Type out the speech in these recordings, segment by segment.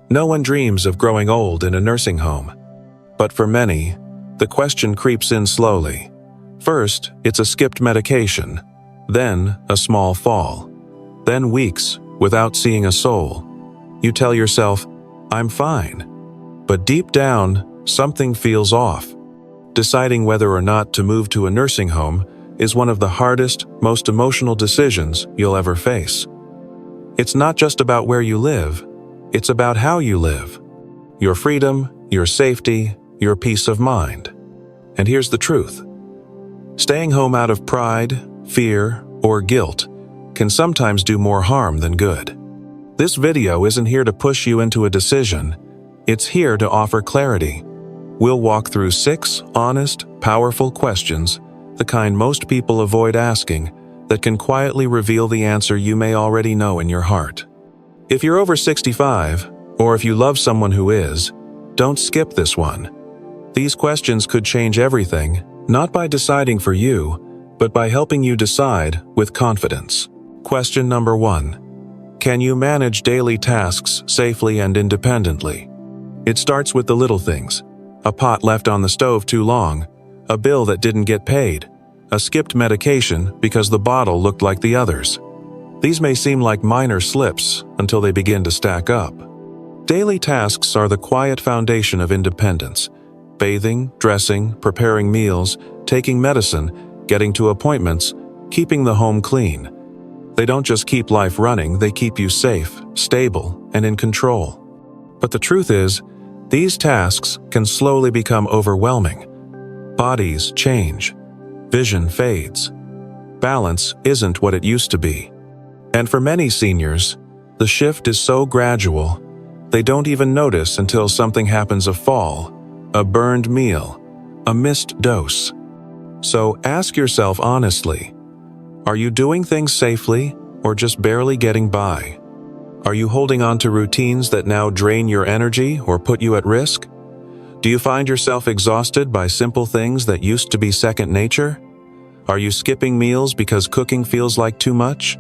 No one dreams of growing old in a nursing home. But for many, the question creeps in slowly. First, it's a skipped medication, then a small fall, then weeks without seeing a soul. You tell yourself, "I'm fine." But deep down, something feels off. Deciding whether or not to move to a nursing home is one of the hardest, most emotional decisions you'll ever face. It's not just about where you live, it's about how you live. Your freedom, your safety, your peace of mind. And here's the truth. Staying home out of pride, fear, or guilt can sometimes do more harm than good. This video isn't here to push you into a decision, it's here to offer clarity. We'll walk through 6 honest, powerful questions, the kind most people avoid asking, that can quietly reveal the answer you may already know in your heart. If you're over 65, or if you love someone who is, don't skip this one. These questions could change everything, not by deciding for you, but by helping you decide with confidence. Question number 1. Can you manage daily tasks safely and independently? It starts with the little things. A pot left on the stove too long, a bill that didn't get paid, a skipped medication because the bottle looked like the others. These may seem like minor slips until they begin to stack up. Daily tasks are the quiet foundation of independence. Bathing, dressing, preparing meals, taking medicine, getting to appointments, keeping the home clean. They don't just keep life running, they keep you safe, stable, and in control. But the truth is, these tasks can slowly become overwhelming. Bodies change. Vision fades. Balance isn't what it used to be. And for many seniors, the shift is so gradual, they don't even notice until something happens: a fall, a burned meal, a missed dose. So ask yourself honestly, are you doing things safely or just barely getting by? Are you holding on to routines that now drain your energy or put you at risk? Do you find yourself exhausted by simple things that used to be second nature? Are you skipping meals because cooking feels like too much?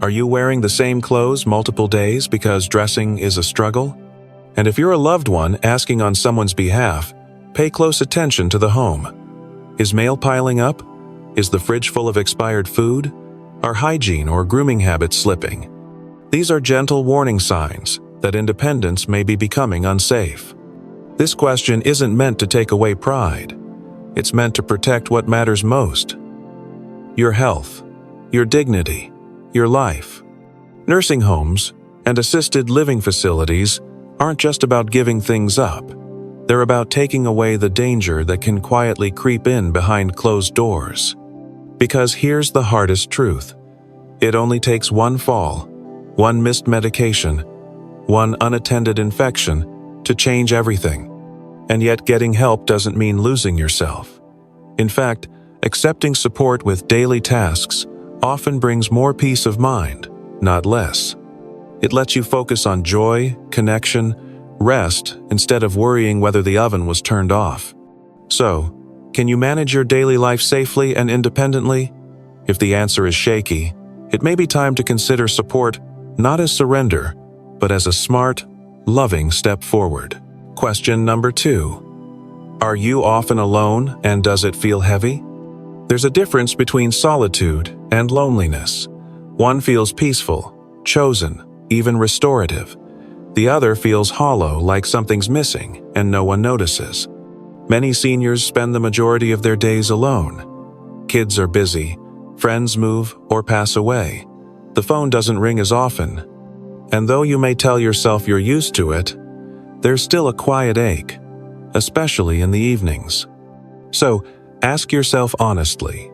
Are you wearing the same clothes multiple days because dressing is a struggle? And if you're a loved one asking on someone's behalf, pay close attention to the home. Is mail piling up? Is the fridge full of expired food? Are hygiene or grooming habits slipping? These are gentle warning signs that independence may be becoming unsafe. This question isn't meant to take away pride. It's meant to protect what matters most: your health, your dignity, your life. Nursing homes and assisted living facilities aren't just about giving things up. They're about taking away the danger that can quietly creep in behind closed doors. Because here's the hardest truth. It only takes one fall, one missed medication, one unattended infection to change everything. And yet getting help doesn't mean losing yourself. In fact, accepting support with daily tasks often brings more peace of mind, not less. It lets you focus on joy, connection, rest, instead of worrying whether the oven was turned off. So, can you manage your daily life safely and independently? If the answer is shaky, it may be time to consider support not as surrender, but as a smart, loving step forward. Question number 2. Are you often alone and does it feel heavy? There's a difference between solitude and loneliness. One feels peaceful, chosen, even restorative. The other feels hollow, like something's missing, and no one notices. Many seniors spend the majority of their days alone. Kids are busy, friends move or pass away. The phone doesn't ring as often. And though you may tell yourself you're used to it, there's still a quiet ache, especially in the evenings. So, ask yourself honestly,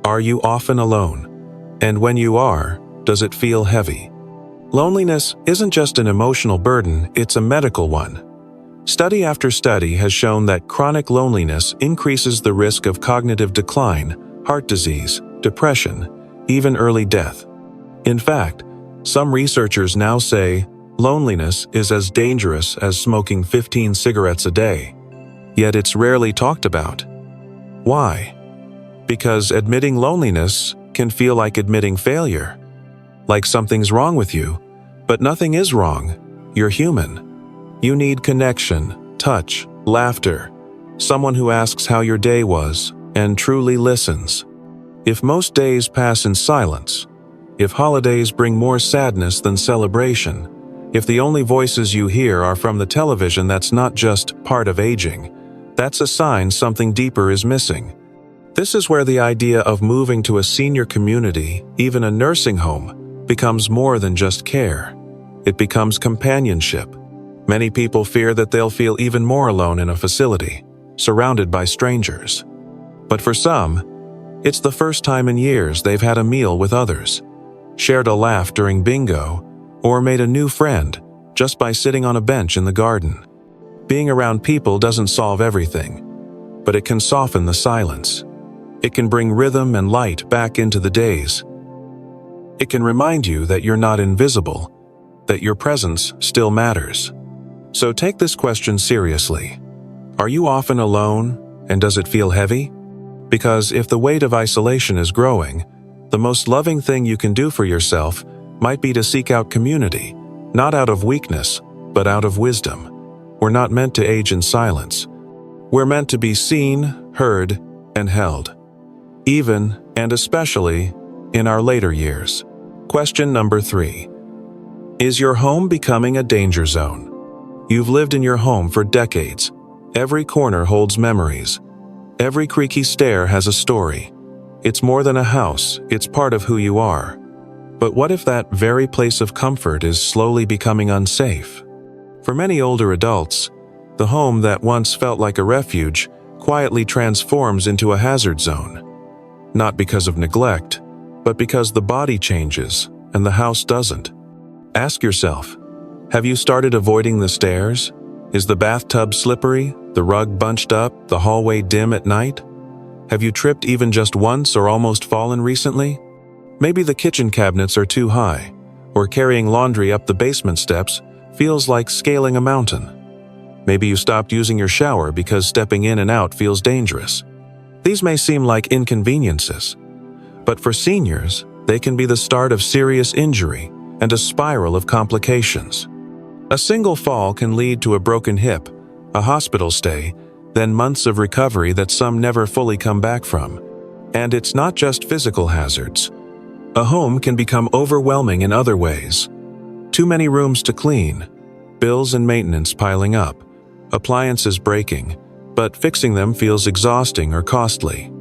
are you often alone? And when you are, does it feel heavy? Loneliness isn't just an emotional burden, it's a medical one. Study after study has shown that chronic loneliness increases the risk of cognitive decline, heart disease, depression, even early death. In fact, some researchers now say loneliness is as dangerous as smoking 15 cigarettes a day. Yet it's rarely talked about. Why? Because admitting loneliness can feel like admitting failure. Like something's wrong with you, but nothing is wrong. You're human. You need connection, touch, laughter, someone who asks how your day was and truly listens. If most days pass in silence, if holidays bring more sadness than celebration, if the only voices you hear are from the television that's not just part of aging, that's a sign something deeper is missing. This is where the idea of moving to a senior community, even a nursing home, becomes more than just care. It becomes companionship. Many people fear that they'll feel even more alone in a facility, surrounded by strangers. But for some, it's the first time in years they've had a meal with others, shared a laugh during bingo, or made a new friend just by sitting on a bench in the garden. Being around people doesn't solve everything, but it can soften the silence. It can bring rhythm and light back into the days. It can remind you that you're not invisible, that your presence still matters. So take this question seriously. Are you often alone, and does it feel heavy? Because if the weight of isolation is growing, the most loving thing you can do for yourself might be to seek out community, not out of weakness, but out of wisdom. We're not meant to age in silence. We're meant to be seen, heard, and held. Even, and especially, in our later years. Question number 3. Is your home becoming a danger zone? You've lived in your home for decades. Every corner holds memories. Every creaky stair has a story. It's more than a house, it's part of who you are. But what if that very place of comfort is slowly becoming unsafe? For many older adults, the home that once felt like a refuge quietly transforms into a hazard zone. Not because of neglect, but because the body changes and the house doesn't. Ask yourself, have you started avoiding the stairs? Is the bathtub slippery, the rug bunched up, the hallway dim at night? Have you tripped even just once or almost fallen recently? Maybe the kitchen cabinets are too high, or carrying laundry up the basement steps feels like scaling a mountain. Maybe you stopped using your shower because stepping in and out feels dangerous. These may seem like inconveniences, but for seniors, they can be the start of serious injury and a spiral of complications. A single fall can lead to a broken hip, a hospital stay, then months of recovery that some never fully come back from. And it's not just physical hazards. A home can become overwhelming in other ways. Too many rooms to clean, bills and maintenance piling up, appliances breaking, but fixing them feels exhausting or costly.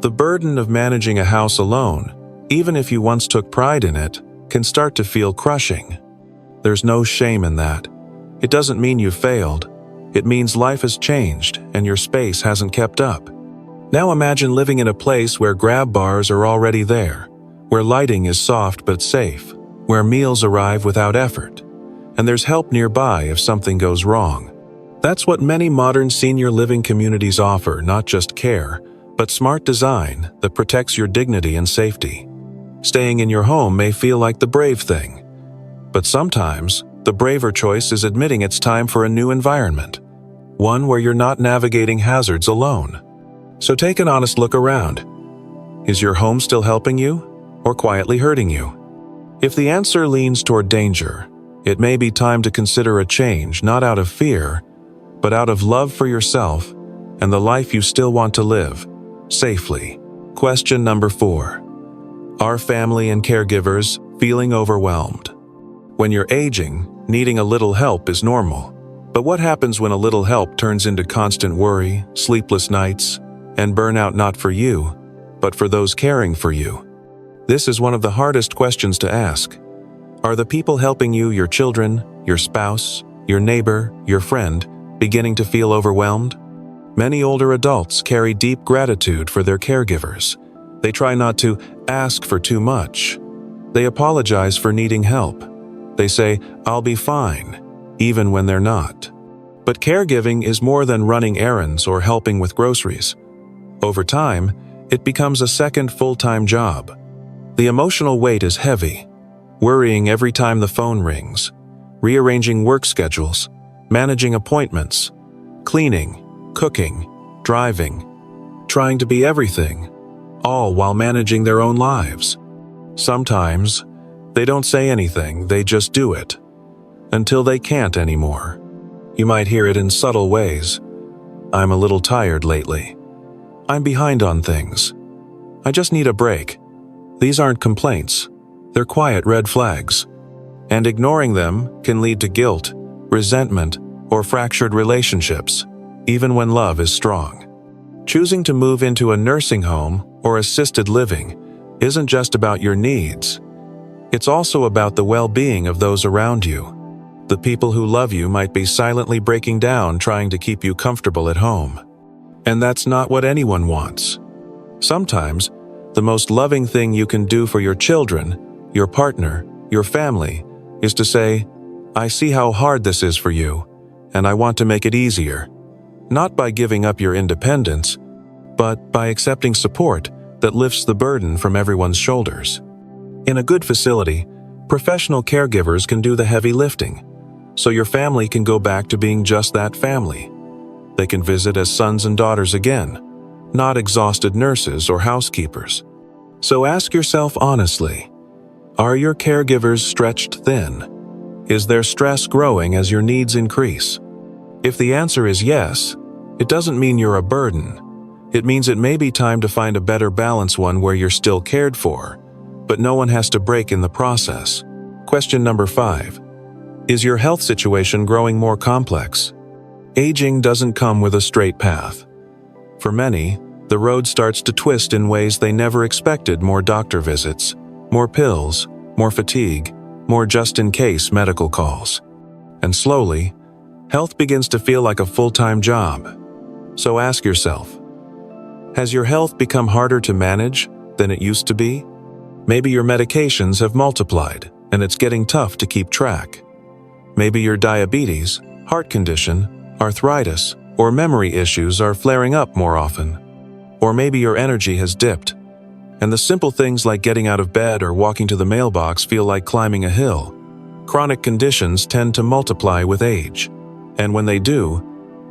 The burden of managing a house alone, even if you once took pride in it, can start to feel crushing. There's no shame in that. It doesn't mean you failed. It means life has changed and your space hasn't kept up. Now imagine living in a place where grab bars are already there, where lighting is soft but safe, where meals arrive without effort, and there's help nearby if something goes wrong. That's what many modern senior living communities offer, not just care, but smart design that protects your dignity and safety. Staying in your home may feel like the brave thing, but sometimes the braver choice is admitting it's time for a new environment, one where you're not navigating hazards alone. So take an honest look around. Is your home still helping you, or quietly hurting you? If the answer leans toward danger, it may be time to consider a change, not out of fear, but out of love for yourself and the life you still want to live, safely. Question number 4. Are family and caregivers feeling overwhelmed? When you're aging, needing a little help is normal. But what happens when a little help turns into constant worry, sleepless nights, and burnout not for you, but for those caring for you? This is one of the hardest questions to ask. Are the people helping you, your children, your spouse, your neighbor, your friend, beginning to feel overwhelmed? Many older adults carry deep gratitude for their caregivers. They try not to ask for too much. They apologize for needing help. They say, "I'll be fine," even when they're not. But caregiving is more than running errands or helping with groceries. Over time, it becomes a second full-time job. The emotional weight is heavy, worrying every time the phone rings, rearranging work schedules, managing appointments, cleaning, cooking, driving, trying to be everything, all while managing their own lives. Sometimes, they don't say anything, they just do it, until they can't anymore. You might hear it in subtle ways. I'm a little tired lately. I'm behind on things. I just need a break. These aren't complaints. They're quiet red flags. And ignoring them can lead to guilt, resentment, or fractured relationships, even when love is strong. Choosing to move into a nursing home or assisted living isn't just about your needs. It's also about the well-being of those around you. The people who love you might be silently breaking down trying to keep you comfortable at home. And that's not what anyone wants. Sometimes, the most loving thing you can do for your children, your partner, your family, is to say, "I see how hard this is for you, and I want to make it easier." Not by giving up your independence, but by accepting support that lifts the burden from everyone's shoulders. In a good facility, professional caregivers can do the heavy lifting, so your family can go back to being just that family. They can visit as sons and daughters again, not exhausted nurses or housekeepers. So ask yourself honestly, are your caregivers stretched thin? Is their stress growing as your needs increase? If the answer is yes, it doesn't mean you're a burden. It means it may be time to find a better balanced one where you're still cared for, but no one has to break in the process. Question number 5. Is your health situation growing more complex? Aging doesn't come with a straight path. For many, the road starts to twist in ways they never expected: more doctor visits, more pills, more fatigue, more just-in-case medical calls. And slowly, health begins to feel like a full-time job. So ask yourself, has your health become harder to manage than it used to be? Maybe your medications have multiplied, and it's getting tough to keep track. Maybe your diabetes, heart condition, arthritis, or memory issues are flaring up more often. Or maybe your energy has dipped, and the simple things like getting out of bed or walking to the mailbox feel like climbing a hill. Chronic conditions tend to multiply with age, and when they do,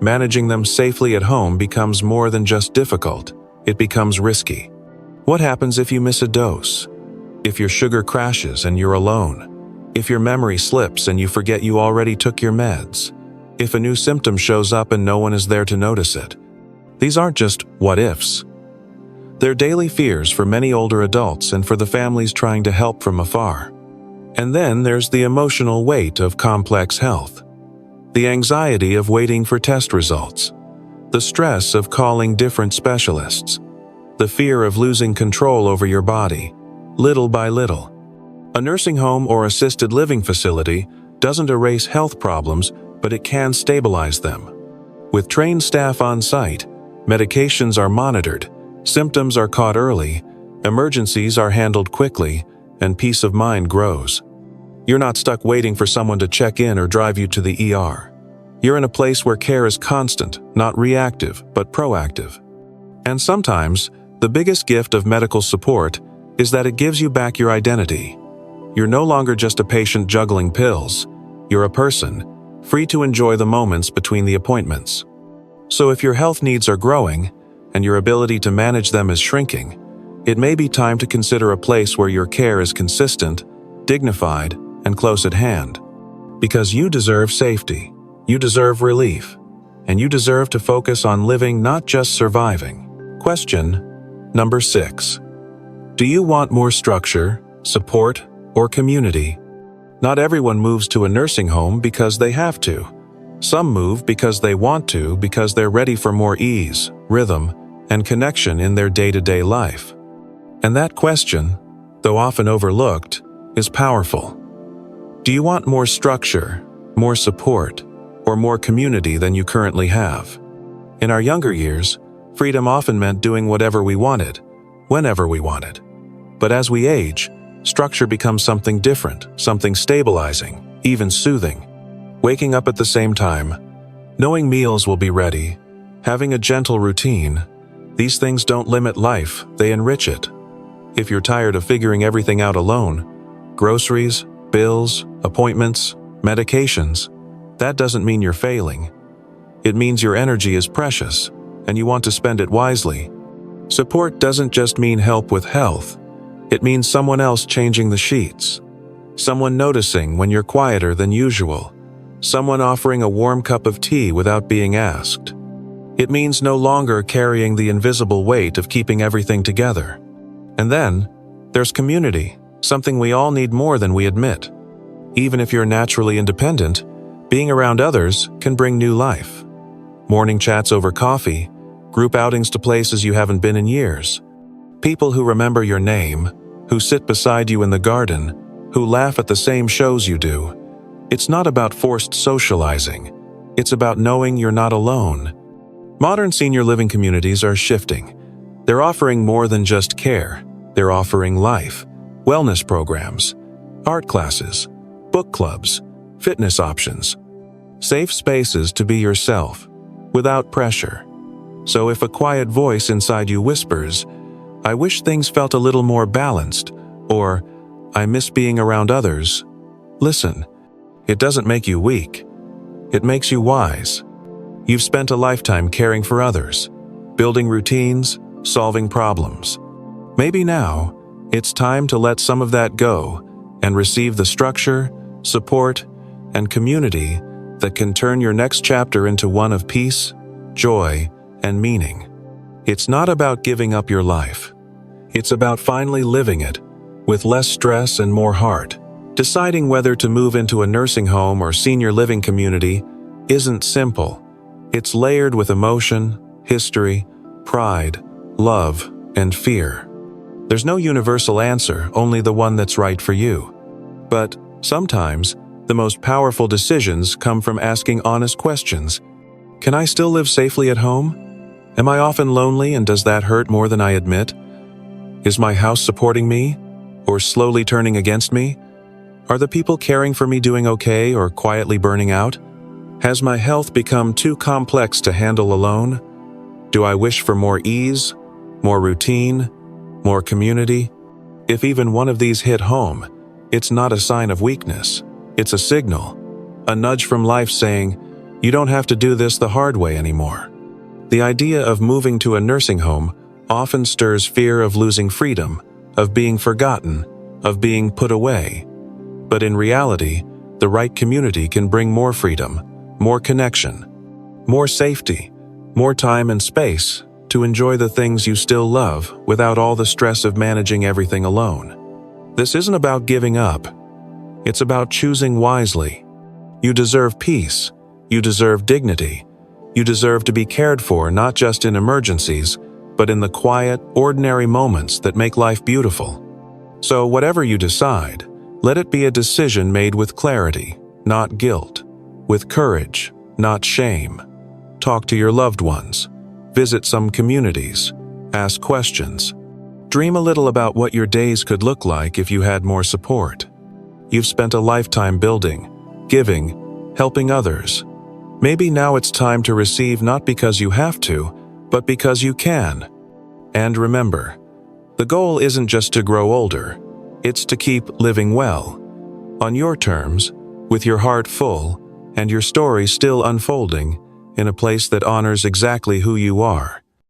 managing them safely at home becomes more than just difficult, it becomes risky. What happens if you miss a dose? If your sugar crashes and you're alone? If your memory slips and you forget you already took your meds? If a new symptom shows up and no one is there to notice it? These aren't just what-ifs. They're daily fears for many older adults and for the families trying to help from afar. And then there's the emotional weight of complex health. The anxiety of waiting for test results. The stress of calling different specialists. The fear of losing control over your body, little by little. A nursing home or assisted living facility doesn't erase health problems, but it can stabilize them. With trained staff on site, medications are monitored, symptoms are caught early, emergencies are handled quickly, and peace of mind grows. You're not stuck waiting for someone to check in or drive you to the ER. You're in a place where care is constant, not reactive, but proactive. And sometimes, the biggest gift of medical support is that it gives you back your identity. You're no longer just a patient juggling pills. You're a person, free to enjoy the moments between the appointments. So if your health needs are growing, and your ability to manage them is shrinking, it may be time to consider a place where your care is consistent, dignified, and close at hand. Because you deserve safety, you deserve relief, and you deserve to focus on living, not just surviving. Question number 6. Do you want more structure, support, or community? Not everyone moves to a nursing home because they have to. Some move because they want to, because they're ready for more ease, rhythm, and connection in their day-to-day life. And that question, though often overlooked, is powerful. Do you want more structure, more support, or more community than you currently have? In our younger years, freedom often meant doing whatever we wanted, whenever we wanted. But as we age, structure becomes something different, something stabilizing, even soothing. Waking up at the same time, knowing meals will be ready, having a gentle routine, these things don't limit life, they enrich it. If you're tired of figuring everything out alone, groceries, bills, appointments, medications, that doesn't mean you're failing. It means your energy is precious, and you want to spend it wisely. Support doesn't just mean help with health. It means someone else changing the sheets. Someone noticing when you're quieter than usual. someone offering a warm cup of tea without being asked. It means no longer carrying the invisible weight of keeping everything together. And then, there's community, something we all need more than we admit. Even if you're naturally independent, being around others can bring new life. Morning chats over coffee, group outings to places you haven't been in years. People who remember your name, who sit beside you in the garden, who laugh at the same shows you do. It's not about forced socializing. It's about knowing you're not alone. Modern senior living communities are shifting. They're offering more than just care. They're offering life, wellness programs, art classes, book clubs, fitness options, safe spaces to be yourself, without pressure. So if a quiet voice inside you whispers, "I wish things felt a little more balanced," or "I miss being around others," listen. It doesn't make you weak. It makes you wise. You've spent a lifetime caring for others, building routines, solving problems. Maybe now, it's time to let some of that go and receive the structure, support, and community that can turn your next chapter into one of peace, joy, and meaning. It's not about giving up your life. It's about finally living it, with less stress and more heart. Deciding whether to move into a nursing home or senior living community isn't simple. It's layered with emotion, history, pride, love, and fear. There's no universal answer, only the one that's right for you. But sometimes, the most powerful decisions come from asking honest questions. Can I still live safely at home? Am I often lonely, and does that hurt more than I admit? Is my house supporting me, or slowly turning against me? Are the people caring for me doing okay or quietly burning out? Has my health become too complex to handle alone? Do I wish for more ease, more routine, more community? If even one of these hit home, it's not a sign of weakness. It's a signal, a nudge from life saying, you don't have to do this the hard way anymore. The idea of moving to a nursing home often stirs fear of losing freedom, of being forgotten, of being put away. But in reality, the right community can bring more freedom, more connection, more safety, more time and space to enjoy the things you still love without all the stress of managing everything alone. This isn't about giving up. It's about choosing wisely. You deserve peace. You deserve dignity. You deserve to be cared for not just in emergencies, but in the quiet, ordinary moments that make life beautiful. So whatever you decide, let it be a decision made with clarity, not guilt, with courage, not shame. Talk to your loved ones. Visit some communities. Ask questions. Dream a little about what your days could look like if you had more support. You've spent a lifetime building, giving, helping others. Maybe now it's time to receive not because you have to, but because you can. And remember, the goal isn't just to grow older. It's to keep living well, on your terms, with your heart full, and your story still unfolding in a place that honors exactly who you are.